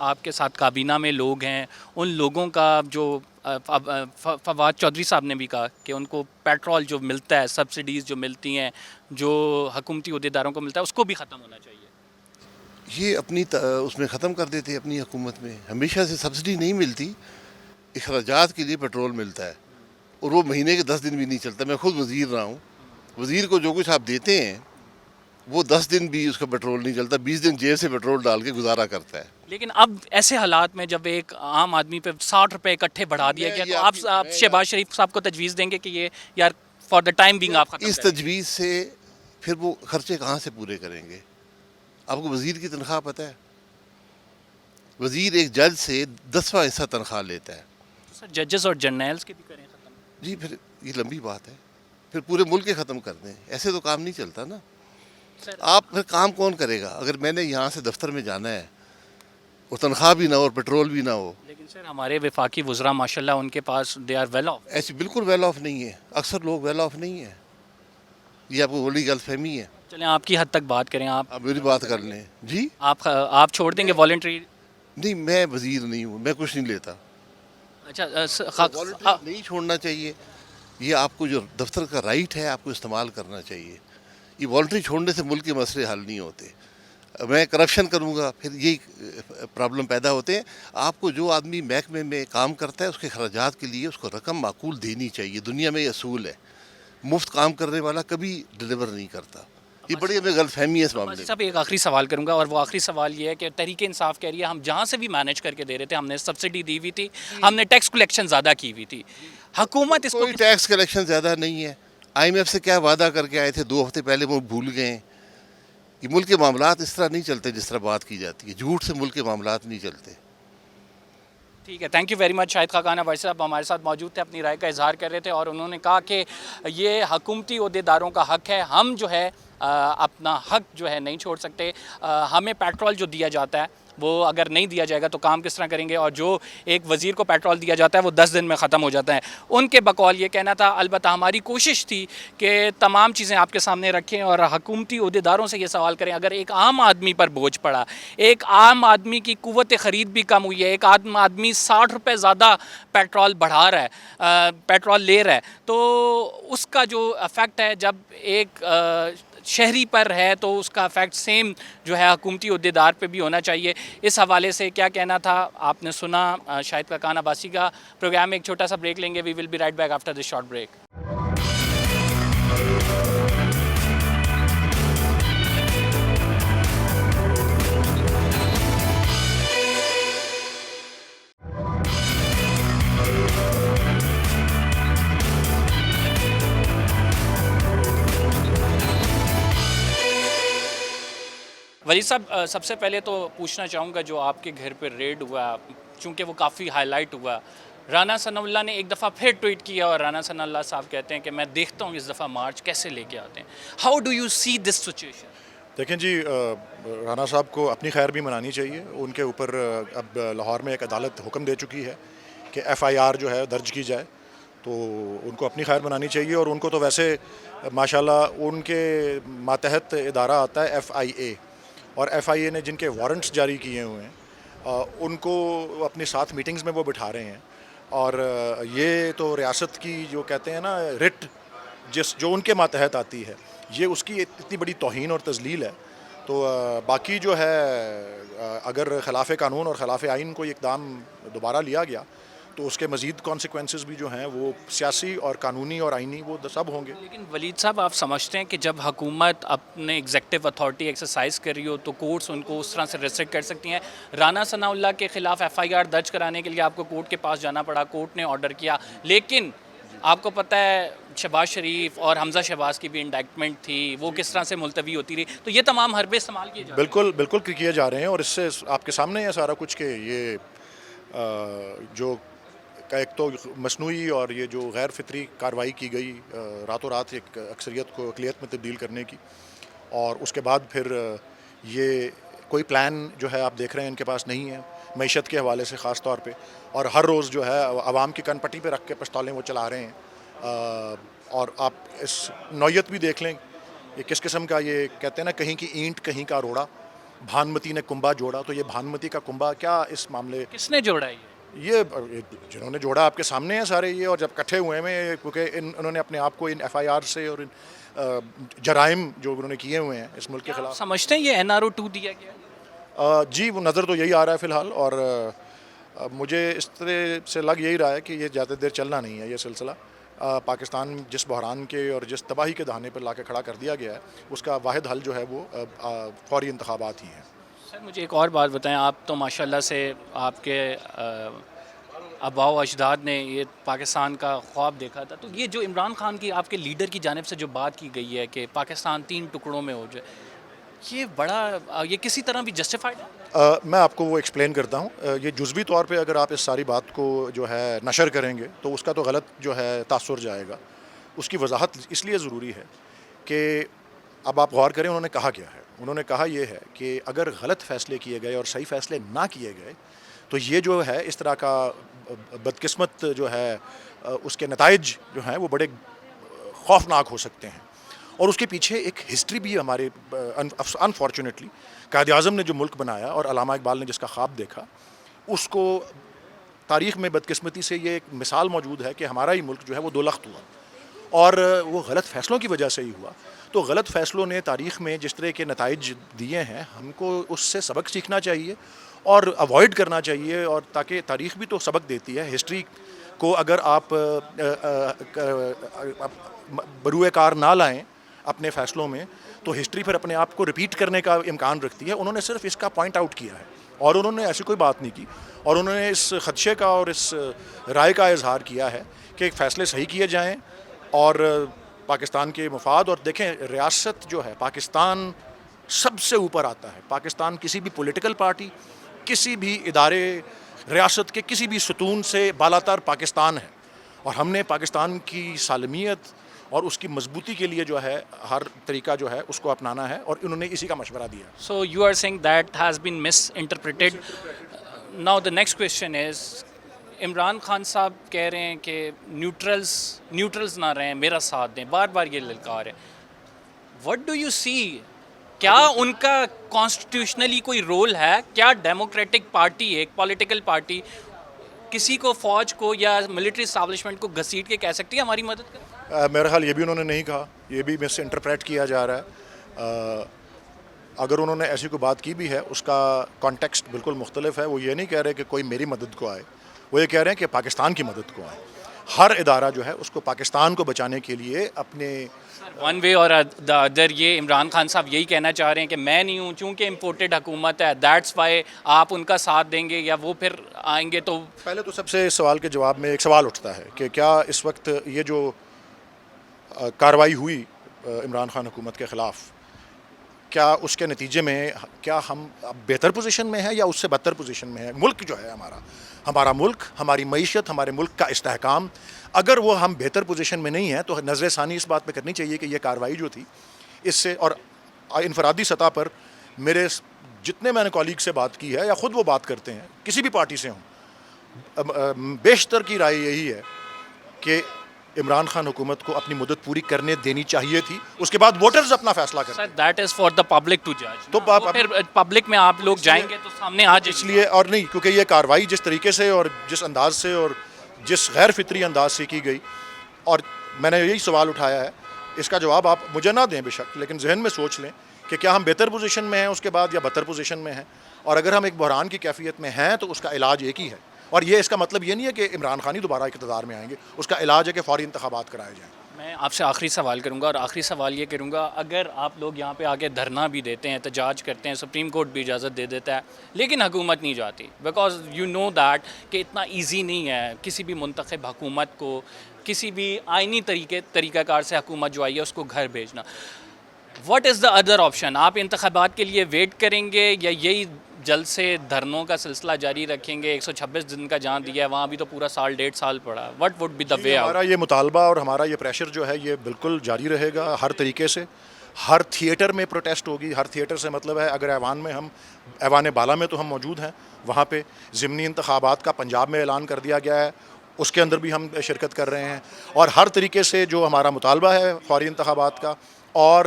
Speaker 1: آپ کے ساتھ کابینہ میں لوگ ہیں ان لوگوں کا جو فواد چودھری صاحب نے بھی کہا کہ ان کو پیٹرول جو ملتا ہے, سبسڈیز جو ملتی ہیں, جو حکومتی عہدیداروں کو ملتا ہے, اس کو بھی ختم ہونا چاہیے؟
Speaker 4: یہ اپنی اس میں ختم کر دیتے اپنی حکومت میں. ہمیشہ سے سبسڈی نہیں ملتی, اخراجات کے لیے پیٹرول ملتا ہے, اور وہ مہینے کے 10 دن بھی نہیں چلتا. میں خود وزیر رہا ہوں, وزیر کو جو کچھ آپ دیتے ہیں وہ 10 دن بھی اس کا پیٹرول نہیں چلتا, 20 دن جیب سے پیٹرول ڈال کے گزارا کرتا ہے.
Speaker 1: لیکن اب ایسے حالات میں جب ایک عام آدمی پہ 60 روپے اکٹھے بڑھا دیا گیا تو آپ شہباز شریف صاحب کو تجویز دیں گے کہ یہ یار فار دا ٹائم بینگ آپ ختم
Speaker 4: اس
Speaker 1: کریں؟
Speaker 4: تجویز سے پھر وہ خرچے کہاں سے پورے کریں گے؟ آپ کو وزیر کی تنخواہ پتہ ہے؟ وزیر ایک جج سے 10واں حصہ تنخواہ لیتا ہے.
Speaker 1: سر ججز اور جرنیلز کے بھی کریں ختم.
Speaker 4: جی پھر یہ لمبی بات ہے, پھر پورے ملک کے ختم کر دیں. ایسے تو کام نہیں چلتا نا. آپ پھر کام کون کرے گا اگر میں نے یہاں سے دفتر میں جانا ہے اور تنخواہ بھی نہ ہو اور پیٹرول بھی نہ ہو؟
Speaker 1: لیکن سر ہمارے وفاقی وزراء ماشاءاللہ ان کے پاس دے آر ویل آف.
Speaker 4: ایسے بالکل ویل آف نہیں ہے, اکثر لوگ ویل آف نہیں ہیں. یہ آپ کو بڑی غلط فہمی ہے.
Speaker 1: چلیں آپ کی حد تک بات کریں. آپ
Speaker 4: میری بات کر لیں. جی
Speaker 1: آپ چھوڑ دیں گے والنٹری؟
Speaker 4: نہیں, میں وزیر نہیں ہوں, میں کچھ نہیں لیتا.
Speaker 1: اچھا
Speaker 4: والنٹری نہیں چھوڑنا چاہیے. یہ آپ کو جو دفتر کا رائٹ ہے آپ کو استعمال کرنا چاہیے. یہ والنٹری چھوڑنے سے ملک کے مسئلے حل نہیں ہوتے. میں کرپشن کروں گا پھر یہی پرابلم پیدا ہوتے ہیں. آپ کو جو آدمی محکمے میں کام کرتا ہے اس کے اخراجات کے لیے اس کو رقم معقول دینی چاہیے. دنیا میں یہ اصول ہے. مفت کام کرنے والا کبھی ڈلیور نہیں کرتا. یہ بڑی ہمیں غلط فہمی ہے اس معاملے میں.
Speaker 1: صاحب ایک آخری سوال کروں گا, اور وہ آخری سوال یہ ہے کہ تحریک انصاف کہہ رہی ہے ہم جہاں سے بھی مینیج کر کے دے رہے تھے, ہم نے سبسڈی دی ہوئی تھی, ہم نے ٹیکس کلیکشن زیادہ کی ہوئی تھی, حکومت اس کو
Speaker 4: کوئی ٹیکس کلیکشن زیادہ نہیں ہے. IMF سے کیا وعدہ کر کے آئے تھے 2 ہفتے پہلے, وہ بھول گئے. یہ ملک کے معاملات اس طرح نہیں چلتے جس طرح بات کی جاتی ہے. جھوٹ سے ملک کے معاملات نہیں چلتے.
Speaker 1: ٹھیک ہے, thank you very much. Shahid Khaqan وائس صاحب ہمارے ساتھ موجود تھے, اپنی رائے کا اظہار کر رہے تھے, اور انہوں نے کہا کہ یہ حکومتی عہدیداروں کا حق ہے, ہم جو ہے اپنا حق جو ہے نہیں چھوڑ سکتے. ہمیں پیٹرول جو دیا جاتا ہے وہ اگر نہیں دیا جائے گا تو کام کس طرح کریں گے, اور جو ایک وزیر کو پیٹرول دیا جاتا ہے وہ 10 دن میں ختم ہو جاتا ہے. ان کے بقول یہ کہنا تھا. البتہ ہماری کوشش تھی کہ تمام چیزیں آپ کے سامنے رکھیں اور حکومتی عہدیداروں سے یہ سوال کریں, اگر ایک عام آدمی پر بوجھ پڑا, ایک عام آدمی کی قوت خرید بھی کم ہوئی ہے, ایک عام آدمی 60 روپے زیادہ پیٹرول بڑھا رہا ہے, پیٹرول لے رہا ہے, تو اس کا جو افیکٹ ہے جب ایک شہری پر ہے تو اس کا افیکٹ سیم جو ہے حکومتی عہدیدار پہ بھی ہونا چاہیے. اس حوالے سے کیا کہنا تھا آپ نے سنا شاہد خاقان عباسی کا. پروگرام میں ایک چھوٹا سا بریک لیں گے. We will be right back after this short break. Waleed صاحب, سب سے پہلے تو پوچھنا چاہوں گا جو آپ کے گھر پہ ریڈ ہوا, چونکہ وہ کافی ہائی لائٹ ہوا, رانا ثناء اللہ نے ایک دفعہ پھر ٹویٹ کیا, اور رانا ثناء اللہ صاحب کہتے ہیں کہ میں دیکھتا ہوں اس دفعہ مارچ کیسے لے کے آتے ہیں. How do you see this situation?
Speaker 5: دیکھیں جی, رانا صاحب کو اپنی خیر بھی منانی چاہیے. ان کے اوپر اب لاہور میں ایک عدالت حکم دے چکی ہے کہ FIR جو ہے درج کی جائے, تو ان کو اپنی خیر منانی چاہیے. اور ان کو تو ویسے ماشاءاللہ ان کے ماتحت ادارہ آتا ہے FIA, اور FIA نے جن کے وارنٹس جاری کیے ہوئے ہیں ان کو اپنے ساتھ میٹنگز میں وہ بٹھا رہے ہیں. اور یہ تو ریاست کی جو کہتے ہیں نا رٹ جو ان کے ماتحت آتی ہے, یہ اس کی اتنی بڑی توہین اور تذلیل ہے. تو باقی جو ہے اگر خلاف قانون اور خلاف آئین کو اقدام دوبارہ لیا گیا تو اس کے مزید کانسیکوینسز بھی جو ہیں وہ سیاسی اور قانونی اور آئینی وہ سب ہوں گے.
Speaker 1: لیکن ولید صاحب, آپ سمجھتے ہیں کہ جب حکومت اپنے ایگزیکٹو اتھارٹی ایکسرسائز کر رہی ہو تو کورٹس ان کو اس طرح سے ریسٹرکٹ کر سکتی ہیں؟ رانا ثناء اللہ کے خلاف FIR درج کرانے کے لیے آپ کو کورٹ کے پاس جانا پڑا, کورٹ نے آرڈر کیا, لیکن آپ کو پتہ ہے شہباز شریف اور حمزہ شہباز کی بھی انڈائکٹمنٹ تھی, وہ کس طرح سے ملتوی ہوتی رہی, تو یہ تمام حربے استعمال کیے جا رہے ہیں.
Speaker 5: بالکل کیے جا رہے ہیں, اور اس سے آپ کے سامنے ہے سارا کچھ کہ یہ جو ایک تو مصنوعی اور یہ جو غیر فطری کارروائی کی گئی راتوں رات ایک اکثریت کو اقلیت میں تبدیل کرنے کی, اور اس کے بعد پھر یہ کوئی پلان جو ہے آپ دیکھ رہے ہیں ان کے پاس نہیں ہے معیشت کے حوالے سے خاص طور پہ, اور ہر روز جو ہے عوام کی کن پٹی پہ رکھ کے پستولیں وہ چلا رہے ہیں. اور آپ اس نوعیت بھی دیکھ لیں یہ کس قسم کا, یہ کہتے ہیں نا کہیں کی اینٹ کہیں کا روڑا, بھانمتی نے کنبا جوڑا, تو یہ بھانمتی کا کنبا کیا اس معاملے
Speaker 1: کس نے جوڑا ہے
Speaker 5: یہ جنہوں نے جوڑا آپ کے سامنے ہیں سارے یہ, اور جب کٹھے ہوئے ہیں کیونکہ انہوں نے اپنے آپ کو ان FIR سے اور ان جرائم جو انہوں نے کیے ہوئے ہیں اس ملک کے خلاف.
Speaker 1: سمجھتے ہیں یہ NRO 2 دیا گیا؟
Speaker 5: جی وہ نظر تو یہی آ رہا ہے فی الحال, اور مجھے اس طرح سے لگ یہی رہا ہے کہ یہ زیادہ دیر چلنا نہیں ہے یہ سلسلہ. پاکستان جس بحران کے اور جس تباہی کے دہانے پر لا کے کھڑا کر دیا گیا ہے اس کا واحد حل جو ہے وہ فوری انتخابات ہی ہیں.
Speaker 1: سر مجھے ایک اور بات بتائیں, آپ تو ماشاءاللہ سے آپ کے آباء و اجداد نے یہ پاکستان کا خواب دیکھا تھا, تو یہ جو عمران خان کی آپ کے لیڈر کی جانب سے جو بات کی گئی ہے کہ پاکستان 3 ٹکڑوں میں ہو جائے, یہ بڑا یہ کسی طرح بھی جسٹیفائڈ ہے؟
Speaker 5: میں آپ کو وہ ایکسپلین کرتا ہوں. یہ جزوی طور پہ اگر آپ اس ساری بات کو جو ہے نشر کریں گے تو اس کا تو غلط جو ہے تاثر جائے گا. اس کی وضاحت اس لیے ضروری ہے کہ اب آپ غور کریں انہوں نے کہا کیا ہے. انہوں نے کہا یہ ہے کہ اگر غلط فیصلے کیے گئے اور صحیح فیصلے نہ کیے گئے تو یہ جو ہے اس طرح کا بدقسمت جو ہے اس کے نتائج جو ہیں وہ بڑے خوفناک ہو سکتے ہیں. اور اس کے پیچھے ایک ہسٹری بھی ہمارے انفارچونیٹلی قائد اعظم نے جو ملک بنایا اور علامہ اقبال نے جس کا خواب دیکھا, اس کو تاریخ میں بدقسمتی سے یہ ایک مثال موجود ہے کہ ہمارا ہی ملک جو ہے وہ 2 لخت ہوا, اور وہ غلط فیصلوں کی وجہ سے ہی ہوا. تو غلط فیصلوں نے تاریخ میں جس طرح کے نتائج دیے ہیں ہم کو اس سے سبق سیکھنا چاہیے, اور اوائڈ کرنا چاہیے، اور تاکہ تاریخ بھی تو سبق دیتی ہے. ہسٹری کو اگر آپ بروئے کار نہ لائیں اپنے فیصلوں میں تو ہسٹری پھر اپنے آپ کو ریپیٹ کرنے کا امکان رکھتی ہے. انہوں نے صرف اس کا پوائنٹ آؤٹ کیا ہے اور انہوں نے ایسی کوئی بات نہیں کی، اور انہوں نے اس خدشے کا اور اس رائے کا اظہار کیا ہے کہ فیصلے صحیح کیے جائیں اور پاکستان کے مفاد. اور دیکھیں ریاست جو ہے پاکستان سب سے اوپر آتا ہے. پاکستان کسی بھی پولیٹیکل پارٹی، کسی بھی ادارے، ریاست کے کسی بھی ستون سے بالاتر پاکستان ہے، اور ہم نے پاکستان کی سالمیت اور اس کی مضبوطی کے لیے جو ہے ہر طریقہ جو ہے اس کو اپنانا ہے، اور انہوں نے اسی کا مشورہ دیا.
Speaker 1: So you are saying that has been misinterpreted. Now the next question is, Imran Khan صاحب کہہ رہے ہیں کہ نیوٹرلز نہ رہیں، میرا ساتھ دیں، بار بار یہ للکار ہے. What do you see؟ کیا ان کا کانسٹیٹیوشنلی کوئی رول ہے؟ کیا ڈیموکریٹک پارٹی، ایک پولیٹیکل پارٹی، کسی کو، فوج کو یا ملٹری اسٹیبلشمنٹ کو گھسیٹ کے کہہ سکتی ہے ہماری مدد کریں؟
Speaker 5: میرا خیال یہ بھی انہوں نے نہیں کہا، یہ بھی مس انٹرپریٹ کیا جا رہا ہے. اگر انہوں نے ایسی کوئی بات کی بھی ہے اس کا کانٹیکسٹ بالکل مختلف ہے. وہ یہ نہیں کہہ رہے کہ کوئی میری مدد کو آئے، وہ یہ کہہ رہے ہیں کہ پاکستان کی مدد کو آئے. ہر ادارہ جو ہے اس کو پاکستان کو بچانے کے لیے اپنے
Speaker 1: ون وے اور دا ادر یہ عمران خان صاحب یہی کہنا چاہ رہے ہیں کہ میں نہیں ہوں، چونکہ امپورٹڈ حکومت ہے، دیٹس وائی آپ ان کا ساتھ دیں گے، یا وہ پھر آئیں گے تو.
Speaker 5: پہلے تو سب سے اس سوال کے جواب میں ایک سوال اٹھتا ہے کہ کیا اس وقت یہ جو کارروائی ہوئی عمران خان حکومت کے خلاف، کیا اس کے نتیجے میں کیا ہم اب بہتر پوزیشن میں ہیں یا اس سے بدتر پوزیشن میں ہیں؟ ملک جو ہے ہمارا ملک، ہماری معیشت، ہمارے ملک کا استحکام، اگر وہ ہم بہتر پوزیشن میں نہیں ہیں تو نظر ثانی اس بات پہ کرنی چاہیے کہ یہ کارروائی جو تھی اس سے، اور انفرادی سطح پر میرے جتنے میں نے کالیگ سے بات کی ہے یا خود وہ بات کرتے ہیں کسی بھی پارٹی سے ہوں، بیشتر کی رائے یہی ہے کہ عمران خان حکومت کو اپنی مدت پوری کرنے دینی چاہیے تھی. اس کے بعد ووٹرز اپنا فیصلہ کریں.
Speaker 1: Sir that is for the public to جج.
Speaker 5: تو
Speaker 1: پھر پبلک میں آپ لوگ جائیں گے تو سامنے آ جائے.
Speaker 5: اس لیے اور نہیں، کیونکہ یہ کارروائی جس طریقے سے اور جس انداز سے اور جس غیر فطری انداز سے کی گئی، اور میں نے یہی سوال اٹھایا ہے، اس کا جواب آپ مجھے نہ دیں بے شک، لیکن ذہن میں سوچ لیں کہ کیا ہم بہتر پوزیشن میں ہیں اس کے بعد یا بدتر پوزیشن میں ہیں. اور اگر ہم ایک بحران کی کیفیت میں ہیں تو اس کا علاج ایک ہی ہے، اور یہ اس کا مطلب یہ نہیں ہے کہ عمران خان ہی دوبارہ اقتدار میں آئیں گے. اس کا علاج ہے کہ فوری انتخابات کرائے جائیں.
Speaker 1: میں آپ سے آخری سوال کروں گا، اور آخری سوال یہ کروں گا، اگر آپ لوگ یہاں پہ آگے دھرنا بھی دیتے ہیں، احتجاج کرتے ہیں، سپریم کورٹ بھی اجازت دے دیتا ہے، لیکن حکومت نہیں جاتی، بیکاز یو نو دیٹ کہ اتنا ایزی نہیں ہے کسی بھی منتخب حکومت کو کسی بھی آئینی طریقہ کار سے حکومت جو آئی ہے اس کو گھر بھیجنا. What is the other option? آپ انتخابات کے لیے ویٹ کریں گے یا یہی جلد سے دھرنوں کا سلسلہ جاری رکھیں گے؟ 126 دن کا جان دیا ہے، وہاں بھی تو پورا سال 1.5 سال پڑا. What would be the way out?
Speaker 5: ہمارا یہ مطالبہ اور ہمارا یہ پریشر جو ہے یہ بالکل جاری رہے گا ہر طریقے سے. ہر تھیٹر میں پروٹیسٹ ہوگی. ہر تھیٹر سے مطلب ہے اگر ایوان بالا میں تو ہم موجود ہیں، وہاں پہ ضمنی انتخابات کا پنجاب میں اعلان کر دیا گیا ہے، اس کے اندر بھی ہم شرکت کر رہے ہیں. اور ہر طریقے سے جو ہمارا مطالبہ ہے فوری انتخابات کا، اور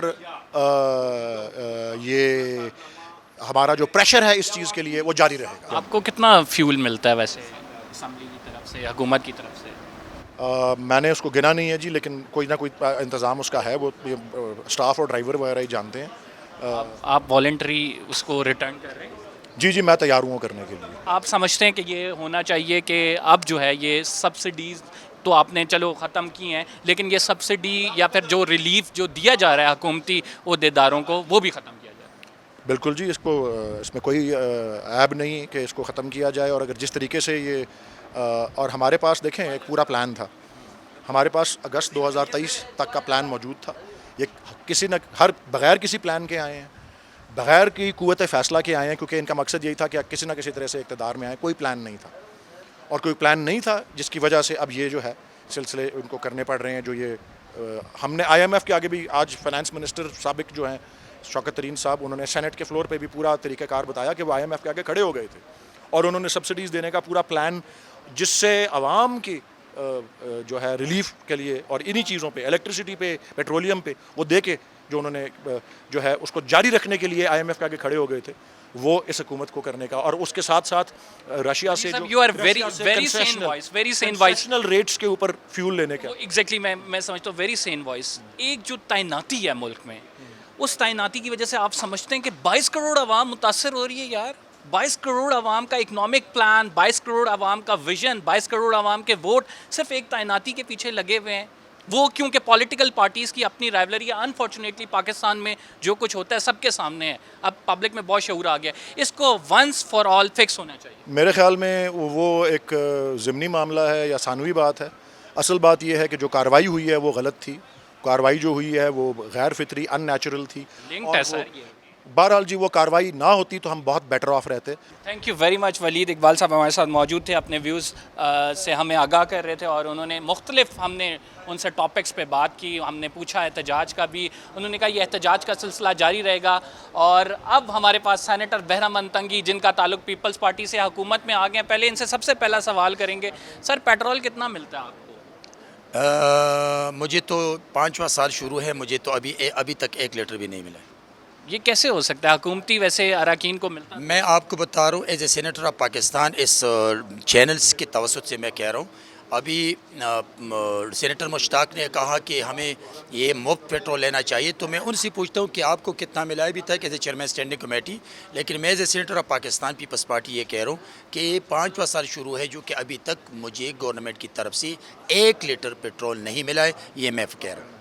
Speaker 5: یہ ہمارا جو پریشر ہے اس چیز کے لیے وہ جاری رہے گا.
Speaker 1: آپ کو کتنا فیول ملتا ہے ویسے اسمبلی کی طرف سے، حکومت کی طرف سے؟
Speaker 5: میں نے اس کو گنا نہیں ہے جی، لیکن کوئی نہ کوئی انتظام اس کا ہے، وہ اسٹاف اور ڈرائیور وغیرہ ہی جانتے ہیں.
Speaker 1: آپ والنٹری اس کو ریٹرن کر رہے ہیں؟
Speaker 5: جی میں تیار ہوں کرنے کے لیے.
Speaker 1: آپ سمجھتے ہیں کہ یہ ہونا چاہیے کہ اب جو ہے یہ سبسڈیز تو آپ نے چلو ختم کی ہیں، لیکن یہ سبسڈی یا پھر جو ریلیف جو دیا جا رہا ہے حکومتی عہدیداروں کو وہ بھی ختم کیا جائے؟
Speaker 5: بالکل جی، اس میں کوئی عیب نہیں کہ اس کو ختم کیا جائے. اور اگر جس طریقے سے یہ اور ہمارے پاس دیکھیں ایک پورا پلان تھا، ہمارے پاس اگست 2023 تک کا پلان موجود تھا. یہ بغیر کسی پلان کے آئے ہیں، بغیر کی قوت فیصلہ کے آئے ہیں، کیونکہ ان کا مقصد یہی تھا کہ کسی نہ کسی طرح سے اقتدار میں آئیں. کوئی پلان نہیں تھا، اور کوئی پلان نہیں تھا جس کی وجہ سے اب یہ جو ہے سلسلے ان کو کرنے پڑ رہے ہیں. جو یہ ہم نے IMF کے آگے بھی آج فائنانس منسٹر سابق جو ہیں شوکت ترین صاحب، انہوں نے سینٹ کے فلور پہ بھی پورا طریقہ کار بتایا کہ وہ IMF کے آگے کھڑے ہو گئے تھے، اور انہوں نے سبسڈیز دینے کا پورا پلان، جس سے عوام کی جو ہے ریلیف کے لیے اور انہی چیزوں پہ، الیکٹریسٹی پہ، پیٹرولیم پہ، وہ دے کے جو انہوں نے جو ہے اس کو جاری رکھنے کے لیے IMF کے آگے کھڑے ہو گئے تھے، وہ اس حکومت کو کرنے کا. اور اس کے ساتھ ساتھ رشیا سے جو کنسیشنل ریٹس کے اوپر فیول لینے کا.
Speaker 1: ایگزیکٹلی میں سمجھتا ہوں ویری سین وائس. ایک جو تعیناتی ہے ملک میں، اس تعیناتی کی وجہ سے آپ سمجھتے ہیں کہ 22 کروڑ عوام متاثر ہو رہی ہے؟ یار 22 کروڑ عوام کا اکنامک پلان، 22 کروڑ عوام کا ویژن، 22 کروڑ عوام کے ووٹ صرف ایک تعیناتی کے پیچھے لگے ہوئے ہیں. وہ کیونکہ پولیٹیکل پارٹیز کی اپنی رائیولری ہے. انفارچونیٹلی پاکستان میں جو کچھ ہوتا ہے سب کے سامنے ہے. اب پبلک میں بہت شعور آ گیا. اس کو ونس فار آل فکس ہونا چاہیے.
Speaker 5: میرے خیال میں وہ ایک ضمنی معاملہ ہے یا ثانوی بات ہے. اصل بات یہ ہے کہ جو کارروائی ہوئی ہے وہ غلط تھی. کارروائی جو ہوئی ہے وہ غیر فطری ان نیچرل تھی.
Speaker 1: لنکڈ ہے سر یہ.
Speaker 5: بہرحال جی وہ کارروائی نہ ہوتی تو ہم بہت بیٹر آف رہتے.
Speaker 1: Thank you very much. Waleed Iqbal صاحب ہمارے ساتھ موجود تھے, اپنے ویوز سے ہمیں آگاہ کر رہے تھے, اور انہوں نے مختلف, ہم نے ان سے ٹاپکس پہ بات کی. ہم نے پوچھا احتجاج کا بھی, انہوں نے کہا یہ احتجاج کا سلسلہ جاری رہے گا. اور اب ہمارے پاس سینیٹر بہرام تنگی, جن کا تعلق پیپلز پارٹی سے حکومت میں آ گئے ہیں. پہلے ان سے سب سے پہلا سوال کریں گے, سر پیٹرول کتنا ملتا ہے آپ کو؟
Speaker 6: مجھے تو 5واں سال شروع ہے, مجھے تو ابھی تک 1 لیٹر بھی نہیں ملا.
Speaker 1: یہ کیسے ہو سکتا ہے؟ حکومتی ویسے اراکین کو ملتا ہے.
Speaker 6: میں آپ کو بتا رہا ہوں as a senator of Pakistan, اس چینلز کے توسط سے میں کہہ رہا ہوں. ابھی سینیٹر مشتاق نے کہا کہ ہمیں یہ مفت پیٹرول لینا چاہیے, تو میں ان سے پوچھتا ہوں کہ آپ کو کتنا ملا ہے ابھی تک as a chairman standing committee. لیکن میں as a senator of Pakistan Peoples Party یہ کہہ رہا ہوں کہ یہ 5واں سال شروع ہے جو کہ ابھی تک مجھے گورنمنٹ کی طرف سے 1 لیٹر پیٹرول نہیں ملا ہے. یہ میں کہہ رہا ہوں.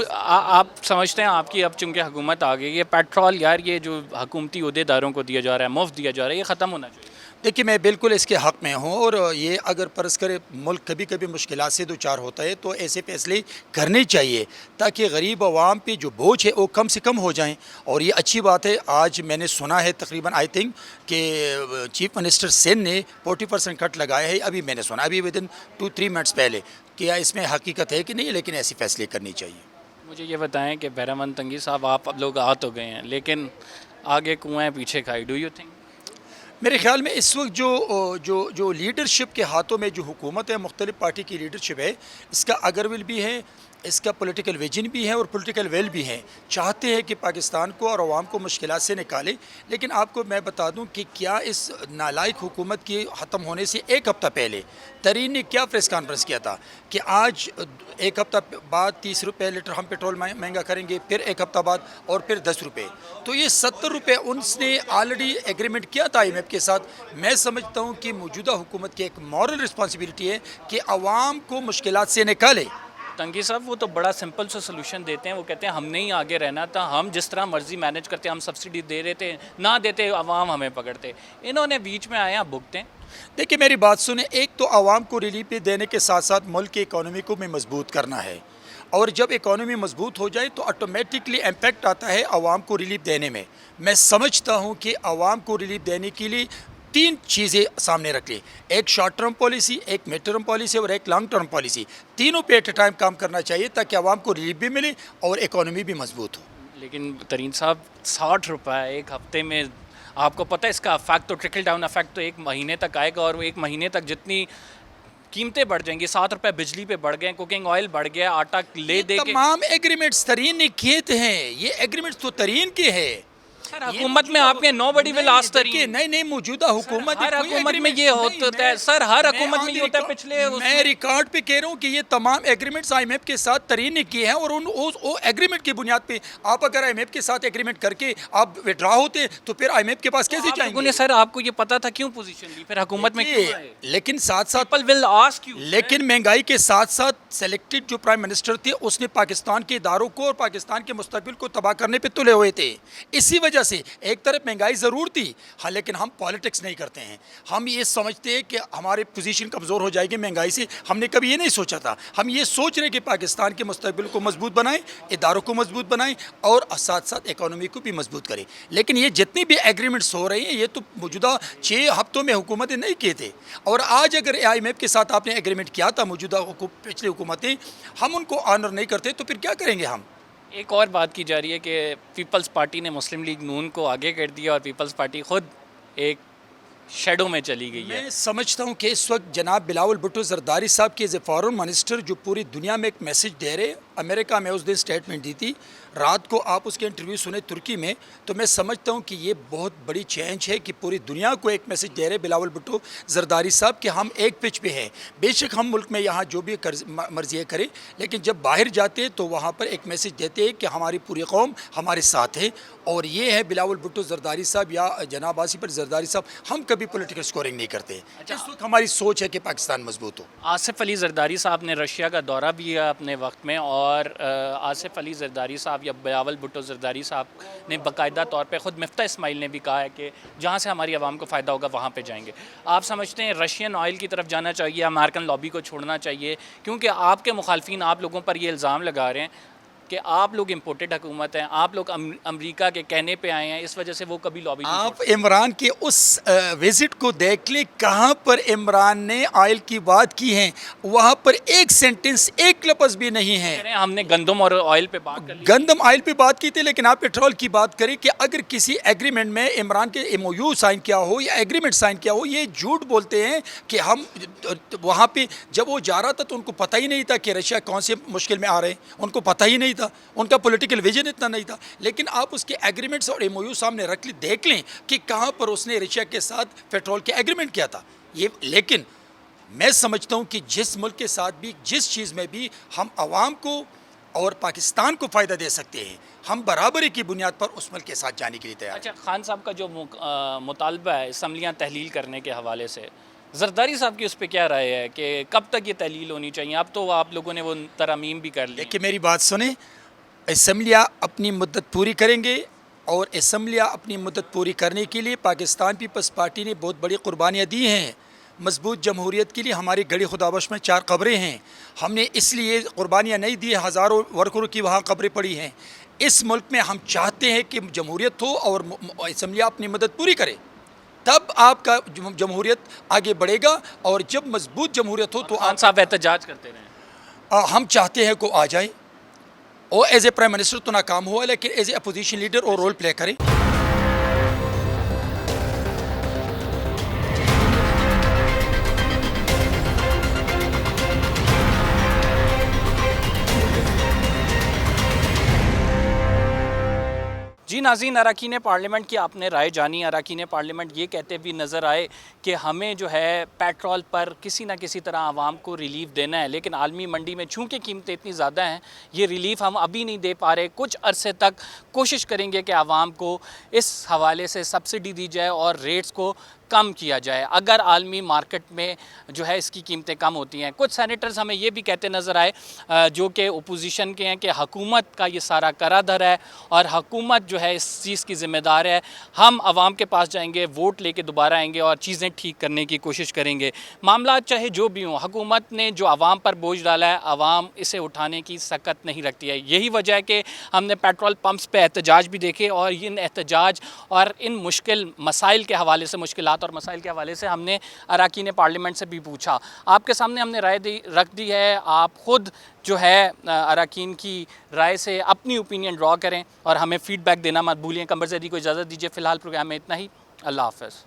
Speaker 1: آپ سمجھتے ہیں آپ کی اب چونکہ حکومت آ گئی, یہ پیٹرول یار یہ جو حکومتی عہدیداروں کو دیا جا رہا ہے, مفت دیا جا رہا ہے, یہ ختم ہونا چاہیے.
Speaker 6: دیکھیے میں بالکل اس کے حق میں ہوں, اور یہ اگر فرض کرے ملک کبھی کبھی مشکلات سے دوچار ہوتا ہے تو ایسے فیصلے کرنے چاہیے تاکہ غریب عوام پہ جو بوجھ ہے وہ کم سے کم ہو جائیں. اور یہ اچھی بات ہے. آج میں نے سنا ہے تقریباً آئی تھنک کہ چیف منسٹر سندھ نے 40% کٹ لگایا ہے. ابھی میں نے سنا ابھی ودن 2-3 منٹس پہلے. کیا اس میں حقیقت ہے کہ نہیں, لیکن ایسے فیصلے کرنے چاہیے.
Speaker 1: مجھے یہ بتائیں کہ بہرام تنگی صاحب, آپ اب لوگ آ تو گئے ہیں لیکن آگے کنویں پیچھے کھائی. ڈو یو تھنک
Speaker 6: میرے خیال میں اس وقت جو لیڈرشپ کے ہاتھوں میں جو حکومت ہے, مختلف پارٹی کی لیڈرشپ ہے, اس کا اگر ول بھی ہے, اس کا پولیٹیکل ویژن بھی ہے اور پولیٹیکل ویل بھی ہے. چاہتے ہیں کہ پاکستان کو اور عوام کو مشکلات سے نکالے. لیکن آپ کو میں بتا دوں کہ کیا اس نالائق حکومت کے ختم ہونے سے 1 ہفتہ پہلے ترین نے کیا پریس کانفرنس کیا تھا کہ آج 1 ہفتہ بعد 30 روپے لیٹر ہم پیٹرول مہنگا کریں گے, پھر 1 ہفتہ بعد اور پھر 10 روپے. تو یہ 70 روپے ان نے آلریڈی ایگریمنٹ کیا تھا IMF کے ساتھ. میں سمجھتا ہوں کہ موجودہ حکومت کی ایک مورل رسپانسبلٹی ہے کہ عوام کو مشکلات سے نکالے.
Speaker 1: تنگی صاحب وہ تو بڑا سمپل سا سلوشن دیتے ہیں. وہ کہتے ہیں ہم نہیں آگے رہنا تھا, ہم جس طرح مرضی مینیج کرتے, ہم سبسڈی دے رہے تھے, نہ دیتے عوام ہمیں پکڑتے. انہوں نے بیچ میں آیا بھگتے.
Speaker 6: دیکھیں میری بات سنیں, ایک تو عوام کو ریلیف دینے کے ساتھ ساتھ ملک کی اکانومی کو بھی مضبوط کرنا ہے. اور جب اکانومی مضبوط ہو جائے تو آٹومیٹکلی امپیکٹ آتا ہے عوام کو ریلیف دینے میں. میں سمجھتا ہوں کہ عوام کو ریلیف دینے کے لیے 3 چیزیں سامنے رکھ لیں. ایک شارٹ ٹرم پالیسی, ایک مڈ ٹرم پالیسی اور ایک لانگ ٹرم پالیسی. تینوں پہ ایٹ اے ٹائم کام کرنا چاہیے تاکہ عوام کو ریلیف بھی ملے اور اکانومی بھی مضبوط ہو.
Speaker 1: لیکن ترین صاحب 60 روپے 1 ہفتے میں, آپ کو پتہ ہے اس کا افیکٹ تو ٹرکل ڈاؤن افیکٹ تو 1 مہینے تک آئے گا, اور وہ 1 مہینے تک جتنی قیمتیں بڑھ جائیں گی. 7 روپے بجلی پہ بڑھ گئے, کوکنگ آئل بڑھ گیا, آٹا لے دے کے.
Speaker 6: تمام ایگریمنٹس ترین نے کیے ہیں. یہ ایگریمنٹس تو ترین کے ہیں.
Speaker 1: سر حکومت میں آپ کے نو بڈی ول آسک ترین.
Speaker 6: نہیں موجودہ حکومت,
Speaker 1: ہر حکومت میں یہ ہوتا ہے سر, ہر حکومت میں یہ ہوتا ہے. پچھلے
Speaker 6: میں ریکارڈ پہ کہہ رہا ہوں کہ یہ تمام ایگریمنٹس IMF کے ساتھ ترین نے کیے ہیں, اور ان ایگریمنٹ کی بنیاد پہ آپ اگر IMF کے ساتھ ایگریمنٹ کر کے آپ وڈرا ہوتے تو پھر IMF کے پاس کیسے جائیں گے؟
Speaker 1: سر آپ کو یہ پتا تھا کیوں پوزیشن لی, پھر حکومت میں کیوں آئے؟
Speaker 6: لیکن ساتھ ساتھ
Speaker 1: پیپل ول آسک یو.
Speaker 6: لیکن مہنگائی کے ساتھ ساتھ سلیکٹڈ جو پرائم منسٹر تھے اس نے پاکستان کے اداروں کو اور پاکستان کے مستقبل کو تباہ کرنے پہ تلے ہوئے تھے. اسی وجہ سے ایک طرف مہنگائی ضرور تھی, ہاں, لیکن ہم پالیٹکس نہیں کرتے ہیں. ہم یہ سمجھتے ہیں کہ ہماری پوزیشن کمزور ہو جائے گی مہنگائی سے. ہم نے کبھی یہ نہیں سوچا تھا. ہم یہ سوچ رہے کہ پاکستان کے مستقبل کو مضبوط بنائیں, اداروں کو مضبوط بنائیں اور ساتھ ساتھ اکانومی کو بھی مضبوط کریں. لیکن یہ جتنی بھی ایگریمنٹس ہو رہے ہیں یہ تو موجودہ 6 ہفتوں میں حکومتیں نہیں کیے تھے. اور آج اگر IMF کے ساتھ آپ نے ایگریمنٹ کیا تھا موجودہ پچھلی حکومتیں, ہم ان کو آنر نہیں کرتے تو پھر کیا کریں گے ہم؟
Speaker 1: ایک اور بات کی جا رہی ہے کہ پیپلز پارٹی نے مسلم لیگ نون کو آگے کر دیا اور پیپلز پارٹی خود ایک شیڈو میں چلی گئی ہے.
Speaker 6: میں سمجھتا ہوں کہ اس وقت جناب بلاول بھٹو زرداری صاحب کے ایز اے فارن منسٹر جو پوری دنیا میں ایک میسج دے رہے ہیں امریکہ میں اس دن اسٹیٹمنٹ دی تھی, رات کو آپ اس کے انٹرویو سنے ترکی میں, تو میں سمجھتا ہوں کہ یہ بہت بڑی چینج ہے کہ پوری دنیا کو ایک میسج دے رہے بلاول بھٹو زرداری صاحب کہ ہم ایک پچ پہ ہیں. بے شک ہم ملک میں یہاں جو بھی مرضی ہے کریں, لیکن جب باہر جاتے ہیں تو وہاں پر ایک میسج دیتے ہیں کہ ہماری پوری قوم ہمارے ساتھ ہے. اور یہ ہے بلاول بھٹو زرداری صاحب یا جناب آصف علی زرداری صاحب, ہم کبھی پولیٹیکل سکورنگ نہیں کرتے. اس وقت ہماری سوچ ہے کہ پاکستان مضبوط ہو.
Speaker 1: آصف علی زرداری صاحب نے رشیا کا دورہ بھی کیا اپنے وقت میں, اور آصف علی زرداری صاحب یا بلاول بھٹو زرداری صاحب نے باقاعدہ طور پہ خود مفتاح اسماعیل نے بھی کہا ہے کہ جہاں سے ہماری عوام کو فائدہ ہوگا وہاں پہ جائیں گے. آپ سمجھتے ہیں رشین آئل کی طرف جانا چاہیے, امریکن لابی کو چھوڑنا چاہیے, کیونکہ آپ کے مخالفین آپ لوگوں پر یہ الزام لگا رہے ہیں کہ آپ لوگ امپورٹڈ حکومت ہیں, آپ لوگ امریکہ کے کہنے پہ آئے ہیں, اس وجہ سے وہ کبھی لابی نہیں
Speaker 6: آپ عمران کے اس وزٹ کو دیکھ لیں, کہاں پر عمران نے آئل کی بات کی ہے, وہاں پر ایک سینٹنس ایک لفظ بھی نہیں ہے.
Speaker 1: چھوڑ. ہم نے گندم اور آئل پہ بات کر لی,
Speaker 6: گندم آئل پہ بات کی تھی, لیکن آپ پیٹرول کی بات کریں کہ اگر کسی ایگریمنٹ میں عمران کے ایم او یو سائن کیا ہو یا ایگریمنٹ سائن کیا ہو, یہ جھوٹ بولتے ہیں کہ ہم وہاں پہ جب وہ جا رہا تھا تو ان کو پتہ ہی نہیں تھا کہ رشیا کون سے مشکل میں آ رہے ہیں, ان کو پتہ ہی نہیں تھا, ان کا پولیٹیکل ویژن اتنا نہیں تھا. لیکن آپ اس کے ایگریمنٹس اور ایم او یو سامنے رکھ لیں, دیکھ لیں کہ کہاں پر اس نے رشیا کے ساتھ پیٹرول کے ایگریمنٹ کیا تھا. یہ لیکن میں سمجھتا ہوں کہ جس ملک کے ساتھ بھی جس چیز میں بھی ہم عوام کو اور پاکستان کو فائدہ دے سکتے ہیں, ہم برابری کی بنیاد پر اس ملک کے ساتھ جانے کے لیے تیار ہیں.
Speaker 1: اچھا, خان صاحب کا جو مطالبہ ہے اسمبلیاں تحلیل کرنے کے حوالے سے, زرداری صاحب کی اس پہ کیا رائے ہے کہ کب تک یہ تحلیل ہونی چاہیے؟ اب تو آپ لوگوں نے وہ ترامیم بھی کر لی.
Speaker 6: دیکھیے میری بات سنیں, اسمبلیاں اپنی مدت پوری کریں گے, اور اسمبلیاں اپنی مدت پوری کرنے کے لیے پاکستان پیپلز پارٹی نے بہت بڑی قربانیاں دی ہیں. مضبوط جمہوریت کے لیے ہماری گڑی خدابخش میں 4 قبریں ہیں, ہم نے اس لیے قربانیاں نہیں دی, ہزاروں ورکروں کی وہاں قبریں پڑی ہیں. اس ملک میں ہم چاہتے ہیں کہ جمہوریت ہو اور اسمبلیاں اپنی مدت پوری کریں, تب آپ کا جمہوریت آگے بڑھے گا. اور جب مضبوط جمہوریت ہو تو
Speaker 1: خان صاحب احتجاج کرتے رہے.
Speaker 6: ہم چاہتے ہیں کہ آ جائیں, اور ایز اے پرائم منسٹر تو ناکام ہوا, لیکن ایز اے اپوزیشن لیڈر اور رول پلے کریں.
Speaker 1: جی ناظرین, اراکین پارلیمنٹ کی آپ نے رائے جانی. اراکین پارلیمنٹ یہ کہتے بھی نظر آئے کہ ہمیں جو ہے پیٹرول پر کسی نہ کسی طرح عوام کو ریلیف دینا ہے, لیکن عالمی منڈی میں چونکہ قیمتیں اتنی زیادہ ہیں یہ ریلیف ہم ابھی نہیں دے پا رہے. کچھ عرصے تک کوشش کریں گے کہ عوام کو اس حوالے سے سبسڈی دی جائے اور ریٹس کو کم کیا جائے اگر عالمی مارکیٹ میں جو ہے اس کی قیمتیں کم ہوتی ہیں. کچھ سینیٹرز ہمیں یہ بھی کہتے نظر آئے جو کہ اپوزیشن کے ہیں کہ حکومت کا یہ سارا کرا دھر ہے اور حکومت جو ہے اس چیز کی ذمہ دار ہے, ہم عوام کے پاس جائیں گے, ووٹ لے کے دوبارہ آئیں گے اور چیزیں ٹھیک کرنے کی کوشش کریں گے. معاملات چاہے جو بھی ہوں, حکومت نے جو عوام پر بوجھ ڈالا ہے عوام اسے اٹھانے کی سکت نہیں رکھتی ہے. یہی وجہ ہے کہ ہم نے پیٹرول پمپس پہ احتجاج بھی دیکھے, اور ان احتجاج اور ان مشکل مسائل کے حوالے سے, مشکلات اور مسائل کے حوالے سے ہم نے اراکین پارلیمنٹ سے بھی پوچھا. آپ کے سامنے ہم نے رائے رکھ دی ہے, آپ خود جو ہے اراکین کی رائے سے اپنی اوپینین ڈرا کریں اور ہمیں فیڈ بیک دینا مت بھولیں. قمر زیدی کو اجازت دیجیے, فی الحال پروگرام میں اتنا ہی. اللہ حافظ.